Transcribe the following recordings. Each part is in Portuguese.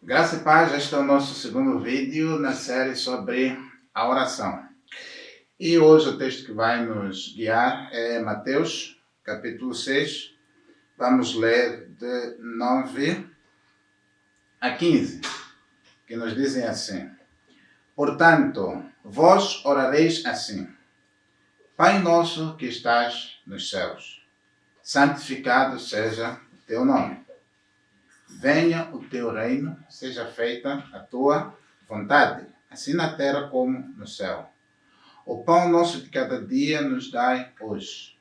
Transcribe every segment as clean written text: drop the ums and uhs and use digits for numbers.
Graça e paz, este é o nosso segundo vídeo na série sobre a oração. E hoje o texto que vai nos guiar é Mateus, capítulo 6. Vamos ler de 9 a 15, que nos dizem assim: Portanto, vós orareis assim: Pai nosso que estás nos céus, santificado seja o teu nome. Venha o teu reino, seja feita a tua vontade, assim na terra como no céu. O pão nosso de cada dia nos dai hoje.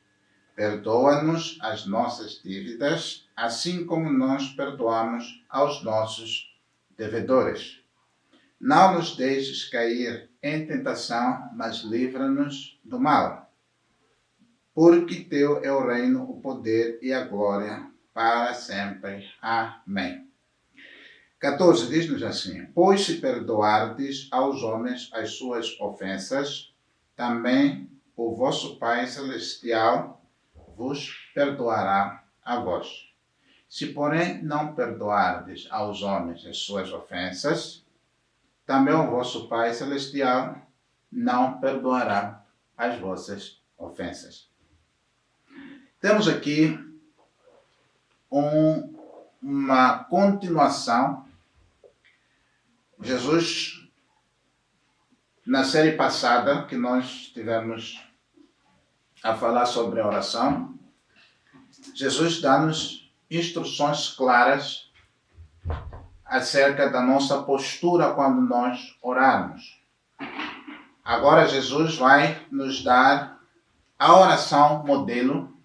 Perdoa-nos as nossas dívidas, assim como nós perdoamos aos nossos devedores. Não nos deixes cair em tentação, mas livra-nos do mal. Porque teu é o reino, o poder e a glória para sempre. Amém. 14 diz-nos assim: Pois se perdoardes aos homens as suas ofensas, também o vosso Pai Celestial vos perdoará a vós. Se, porém, não perdoardes aos homens as suas ofensas, também o vosso Pai Celestial não perdoará as vossas ofensas. Temos aqui uma continuação. Jesus, na série passada, que nós tivemos a falar sobre a oração, Jesus dá-nos instruções claras acerca da nossa postura quando nós orarmos. Agora Jesus vai nos dar a oração modelo,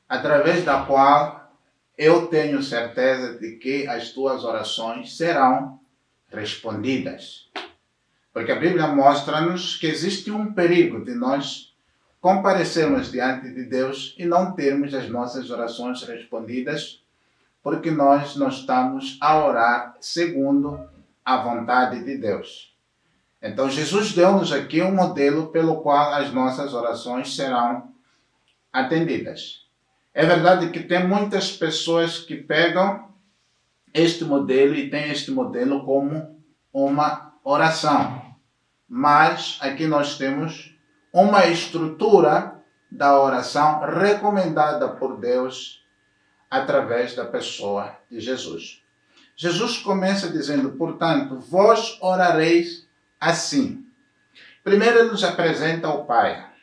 através da qual eu tenho certeza de que as tuas orações serão respondidas. Porque a Bíblia mostra-nos que existe um perigo de nós comparecermos diante de Deus e não termos as nossas orações respondidas, porque nós não estamos a orar segundo a vontade de Deus. Então Jesus deu-nos aqui um modelo pelo qual as nossas orações serão atendidas. É verdade que tem muitas pessoas que pegam este modelo e têm este modelo como uma oração. Mas aqui nós temos uma estrutura da oração recomendada por Deus através da pessoa de Jesus. Jesus começa dizendo, portanto, vós orareis assim. Primeiro ele nos apresenta o Pai.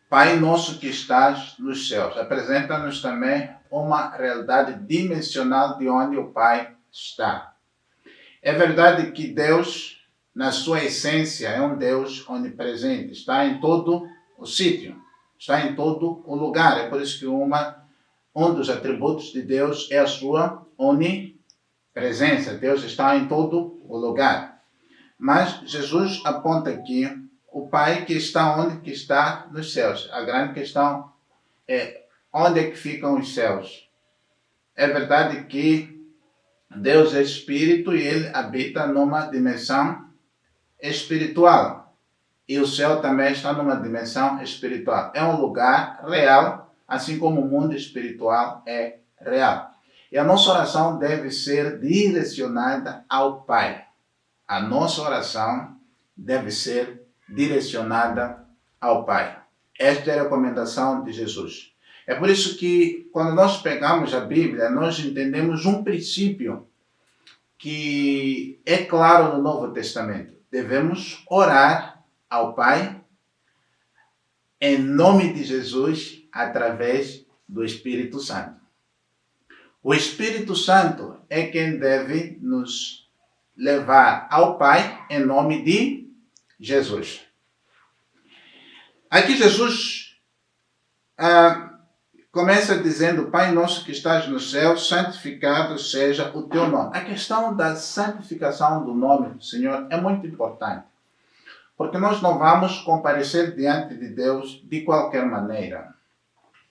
Pai nosso que estás nos céus. Apresenta-nos também uma realidade dimensional de onde o Pai está. É verdade que Deus, na sua essência, é um Deus onipresente. Está em todo o sítio. Está em todo o lugar. É por isso que um dos atributos de Deus é a sua onipresença. Deus está em todo o lugar. Mas Jesus aponta aqui o Pai que está onde que está nos céus. A grande questão é onde é que ficam os céus. É verdade que Deus é Espírito e Ele habita numa dimensão espiritual. E o céu também está numa dimensão espiritual. É um lugar real, assim como o mundo espiritual é real. E a nossa oração deve ser direcionada ao Pai. A nossa oração deve ser direcionada ao Pai. Esta é a recomendação de Jesus. É por isso que, quando nós pegamos a Bíblia, nós entendemos um princípio que é claro no Novo Testamento. Devemos orar ao Pai em nome de Jesus, através do Espírito Santo. O Espírito Santo é quem deve nos levar ao Pai em nome de Jesus. Aqui Jesus começa dizendo, Pai nosso que estás no céu, santificado seja o teu nome. A questão da santificação do nome do Senhor é muito importante. Porque nós não vamos comparecer diante de Deus de qualquer maneira.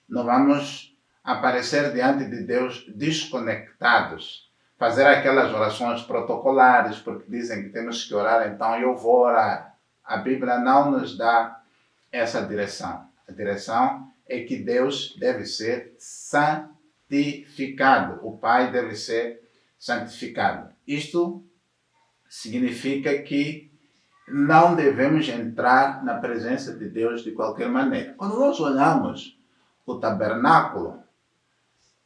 Não vamos aparecer diante de Deus desconectados. Fazer aquelas orações protocolares, porque dizem que temos que orar, então eu vou orar. A Bíblia não nos dá essa direção. A direção é que Deus deve ser santificado. O Pai deve ser santificado. Isto significa que não devemos entrar na presença de Deus de qualquer maneira. Quando nós olhamos o tabernáculo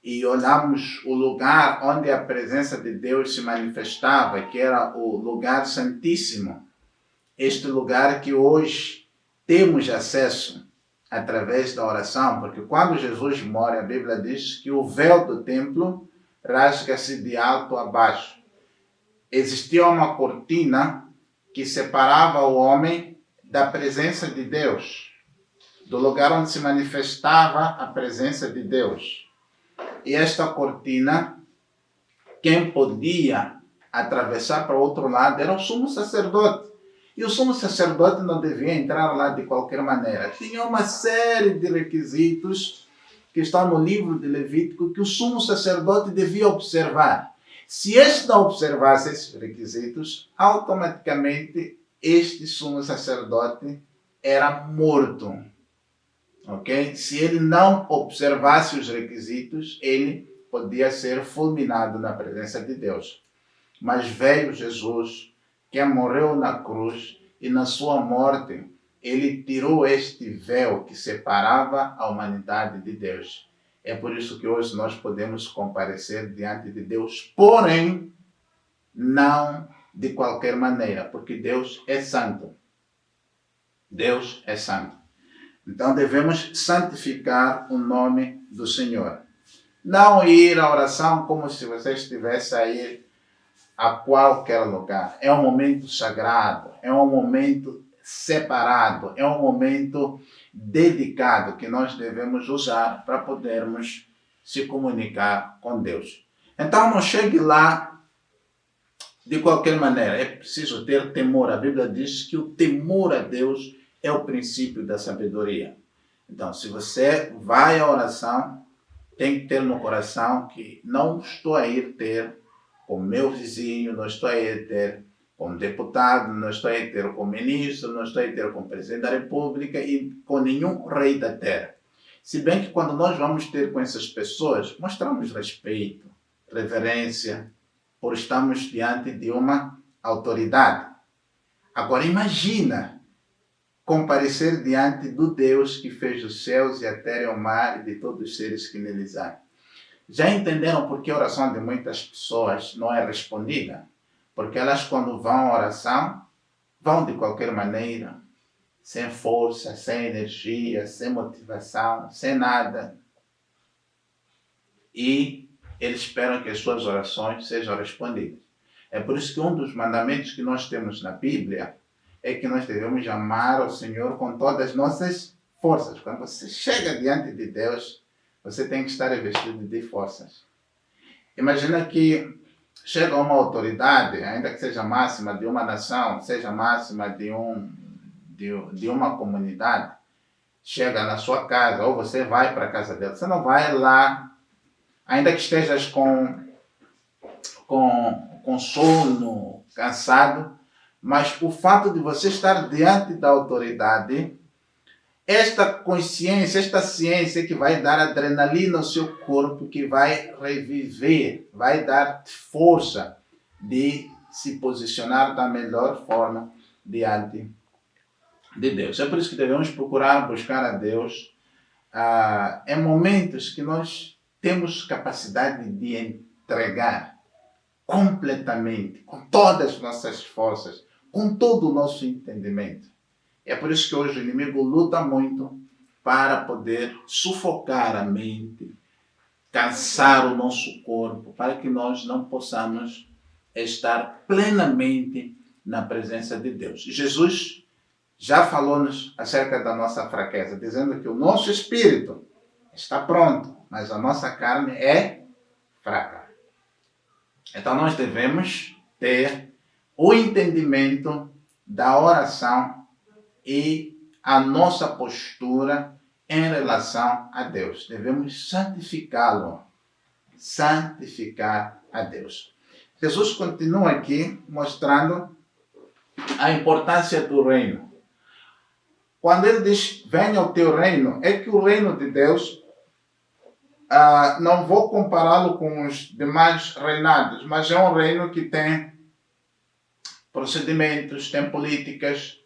e olhamos o lugar onde a presença de Deus se manifestava, que era o lugar santíssimo, este lugar que hoje temos acesso através da oração, porque quando Jesus morre, a Bíblia diz que o véu do templo rasga-se de alto a baixo. Existia uma cortina que separava o homem da presença de Deus, do lugar onde se manifestava a presença de Deus. E esta cortina, quem podia atravessar para o outro lado era o sumo sacerdote. E o sumo sacerdote não devia entrar lá de qualquer maneira. Tinha uma série de requisitos que estão no livro de Levítico que o sumo sacerdote devia observar. Se este não observasse esses requisitos, automaticamente este sumo sacerdote era morto. Ok? Se ele não observasse os requisitos, ele podia ser fulminado na presença de Deus. Mas veio Jesus, que morreu na cruz, e na sua morte, ele tirou este véu que separava a humanidade de Deus. É por isso que hoje nós podemos comparecer diante de Deus, porém, não de qualquer maneira, porque Deus é santo. Deus é santo. Então devemos santificar o nome do Senhor. Não ir à oração como se você estivesse a ir a qualquer lugar. É um momento sagrado, é um momento separado, é um momento dedicado que nós devemos usar para podermos se comunicar com Deus. Então não chegue lá de qualquer maneira. É preciso ter temor. A Bíblia diz que o temor a Deus é o princípio da sabedoria. Então, se você vai à oração, tem que ter no coração que não estou a ir ter com meu vizinho, não estou a ir ter com deputado, não estou a ir ter com ministro, não estou a ir ter com presidente da República e com nenhum rei da terra. Se bem que quando nós vamos ter com essas pessoas, mostramos respeito, reverência, por estarmos diante de uma autoridade. Agora imagina comparecer diante do Deus que fez os céus e a terra e o mar e de todos os seres que neles há. Já entenderam por que a oração de muitas pessoas não é respondida? Porque elas, quando vão à oração, vão de qualquer maneira, sem força, sem energia, sem motivação, sem nada. E eles esperam que as suas orações sejam respondidas. É por isso que um dos mandamentos que nós temos na Bíblia é que nós devemos amar ao Senhor com todas as nossas forças. Quando você chega diante de Deus, você tem que estar revestido de forças. Imagina que chega uma autoridade, ainda que seja máxima de uma nação, seja máxima de uma comunidade, chega na sua casa, ou você vai para a casa dela. Você não vai lá, ainda que estejas com sono, cansado, mas o fato de você estar diante da autoridade, esta consciência, esta ciência que vai dar adrenalina ao seu corpo, que vai reviver, vai dar força de se posicionar da melhor forma diante de Deus. É por isso que devemos buscar a Deus em momentos que nós temos capacidade de entregar completamente, com todas as nossas forças, com todo o nosso entendimento. É por isso que hoje o inimigo luta muito para poder sufocar a mente, cansar o nosso corpo, para que nós não possamos estar plenamente na presença de Deus. Jesus já falou-nos acerca da nossa fraqueza, dizendo que o nosso espírito está pronto, mas a nossa carne é fraca. Então nós devemos ter o entendimento da oração e a nossa postura em relação a Deus. Devemos santificá-lo. Santificar a Deus. Jesus continua aqui mostrando a importância do reino. Quando ele diz, venha o teu reino, é que o reino de Deus não vou compará-lo com os demais reinados, mas é um reino que tem procedimentos, tem políticas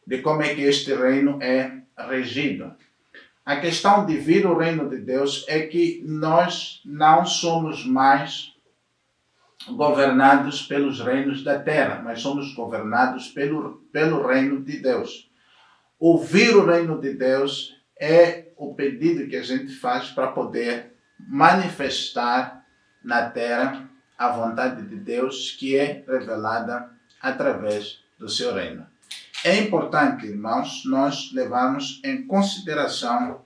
de como é que este reino é regido. A questão de vir o reino de Deus é que nós não somos mais governados pelos reinos da terra, mas somos governados pelo reino de Deus. Ouvir o reino de Deus é o pedido que a gente faz para poder manifestar na terra a vontade de Deus que é revelada através do seu reino. É importante, irmãos, nós levarmos em consideração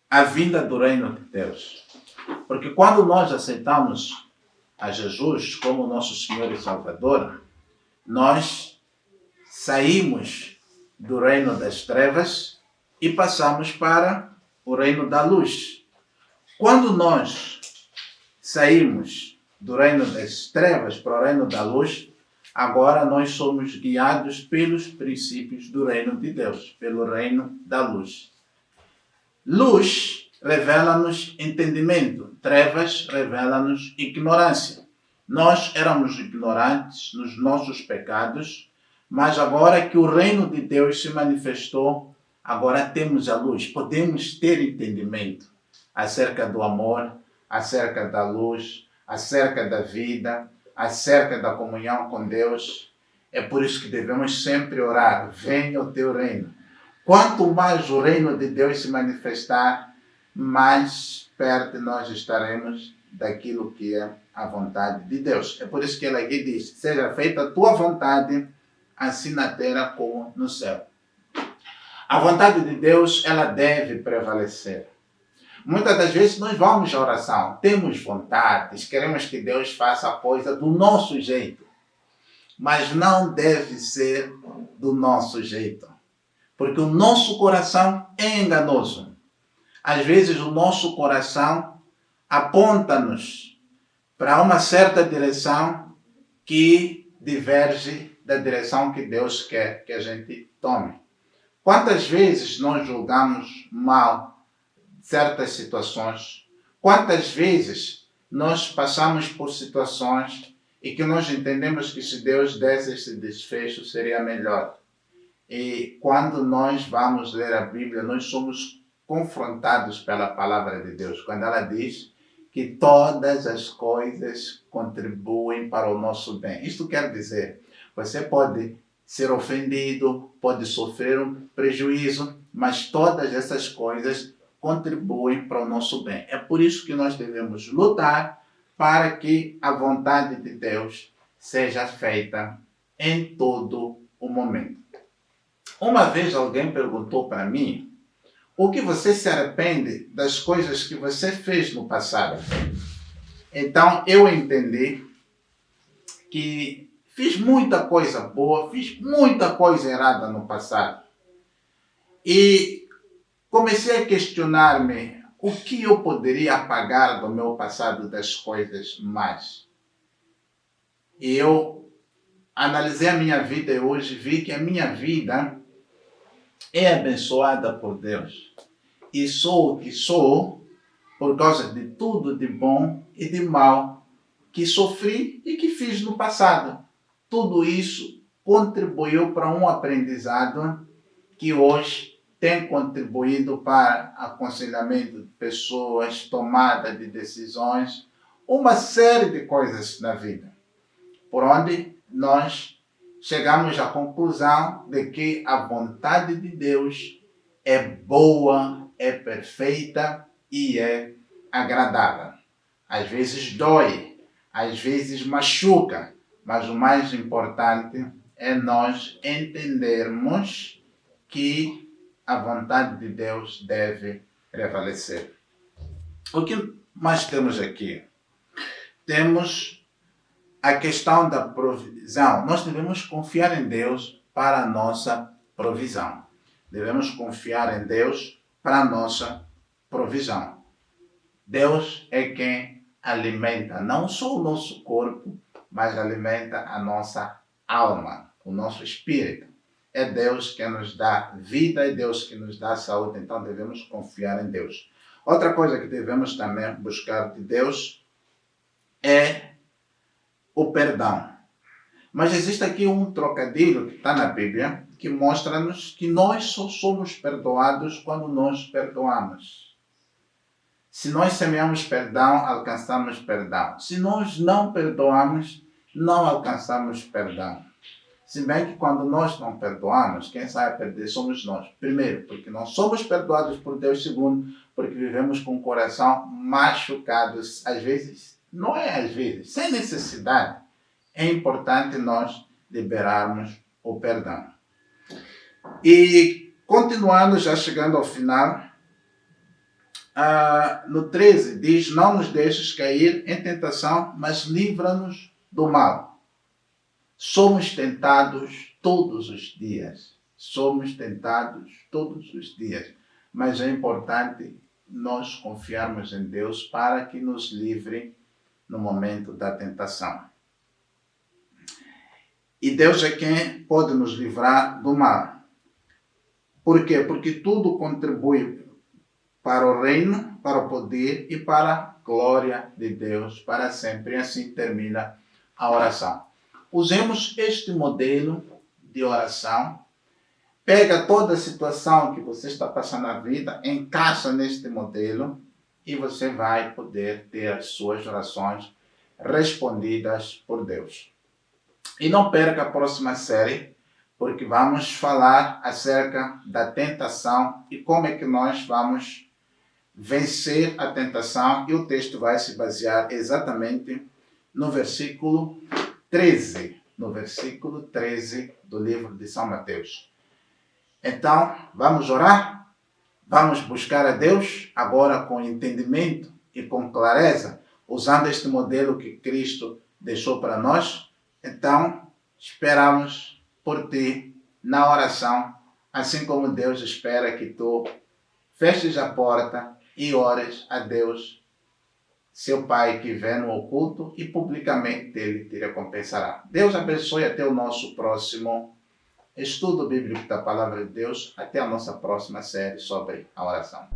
a vinda do reino de Deus. Porque quando nós aceitamos a Jesus como nosso Senhor e Salvador, nós saímos do reino das trevas e passamos para o reino da luz. Quando nós saímos do reino das trevas para o reino da luz, agora nós somos guiados pelos princípios do reino de Deus, pelo reino da luz. Luz revela-nos entendimento, trevas revela-nos ignorância. Nós éramos ignorantes nos nossos pecados, mas agora que o reino de Deus se manifestou, agora temos a luz, podemos ter entendimento acerca do amor, acerca da luz, acerca da vida, acerca da comunhão com Deus. É por isso que devemos sempre orar: venha o teu reino. Quanto mais o reino de Deus se manifestar, mais perto nós estaremos daquilo que é a vontade de Deus. É por isso que ele aqui diz: seja feita a tua vontade, assim na terra como no céu. A vontade de Deus, ela deve prevalecer. Muitas das vezes nós vamos à oração, temos vontades, queremos que Deus faça a coisa do nosso jeito. Mas não deve ser do nosso jeito. Porque o nosso coração é enganoso. Às vezes o nosso coração aponta-nos para uma certa direção que diverge da direção que Deus quer que a gente tome. Quantas vezes nós julgamos mal certas situações? Quantas vezes nós passamos por situações e que nós entendemos que se Deus desse esse desfecho seria melhor? E quando nós vamos ler a Bíblia, nós somos confrontados pela palavra de Deus, quando ela diz que todas as coisas contribuem para o nosso bem. Isto quer dizer, você pode ser ofendido, pode sofrer um prejuízo, mas todas essas coisas contribuem para o nosso bem. É por isso que nós devemos lutar para que a vontade de Deus seja feita em todo o momento. Uma vez alguém perguntou para mim: o que você se arrepende das coisas que você fez no passado? Então eu entendi que fiz muita coisa boa, fiz muita coisa errada no passado. E comecei a questionar-me o que eu poderia apagar do meu passado das coisas más. E eu analisei a minha vida e hoje vi que a minha vida é abençoada por Deus. E sou o que sou por causa de tudo de bom e de mal que sofri e que fiz no passado. Tudo isso contribuiu para um aprendizado que hoje tem contribuído para aconselhamento de pessoas, tomada de decisões, uma série de coisas na vida, por onde nós chegamos à conclusão de que a vontade de Deus é boa, é perfeita e é agradável. Às vezes dói, às vezes machuca, mas o mais importante é nós entendermos que a vontade de Deus deve prevalecer. O que mais temos aqui? Temos a questão da provisão. Nós devemos confiar em Deus para a nossa provisão. Devemos confiar em Deus para a nossa provisão. Deus é quem alimenta não só o nosso corpo, mas alimenta a nossa alma, o nosso espírito. É Deus que nos dá vida, é Deus que nos dá saúde, então devemos confiar em Deus. Outra coisa que devemos também buscar de Deus é o perdão. Mas existe aqui um trocadilho que está na Bíblia que mostra-nos que nós só somos perdoados quando nós perdoamos. Se nós semeamos perdão, alcançamos perdão. Se nós não perdoamos, não alcançamos perdão. Se bem que quando nós não perdoamos, quem sai a perder somos nós. Primeiro, porque não somos perdoados por Deus. Segundo, porque vivemos com o coração machucado. Às vezes, não é às vezes, sem necessidade. É importante nós liberarmos o perdão. E continuando, já chegando ao final, no 13 diz: não nos deixes cair em tentação, mas livra-nos do mal. Somos tentados todos os dias. Somos tentados todos os dias. Mas é importante nós confiarmos em Deus para que nos livre no momento da tentação. E Deus é quem pode nos livrar do mal. Por quê? Porque tudo contribui para o reino, para o poder e para a glória de Deus para sempre. E assim termina a oração. Usemos este modelo de oração. Pega toda a situação que você está passando na vida, encaixa neste modelo e você vai poder ter as suas orações respondidas por Deus. E não perca a próxima série, porque vamos falar acerca da tentação e como é que nós vamos vencer a tentação. E o texto vai se basear exatamente no versículo 13, no versículo 13 do livro de São Mateus. Então, vamos orar? Vamos buscar a Deus agora com entendimento e com clareza, usando este modelo que Cristo deixou para nós. Então, esperamos por ti na oração, assim como Deus espera que tu feches a porta e ores a Deus, seu Pai que vê no oculto, e publicamente Ele te recompensará. Deus abençoe. Até o nosso próximo estudo bíblico da Palavra de Deus. Até a nossa próxima série sobre a oração.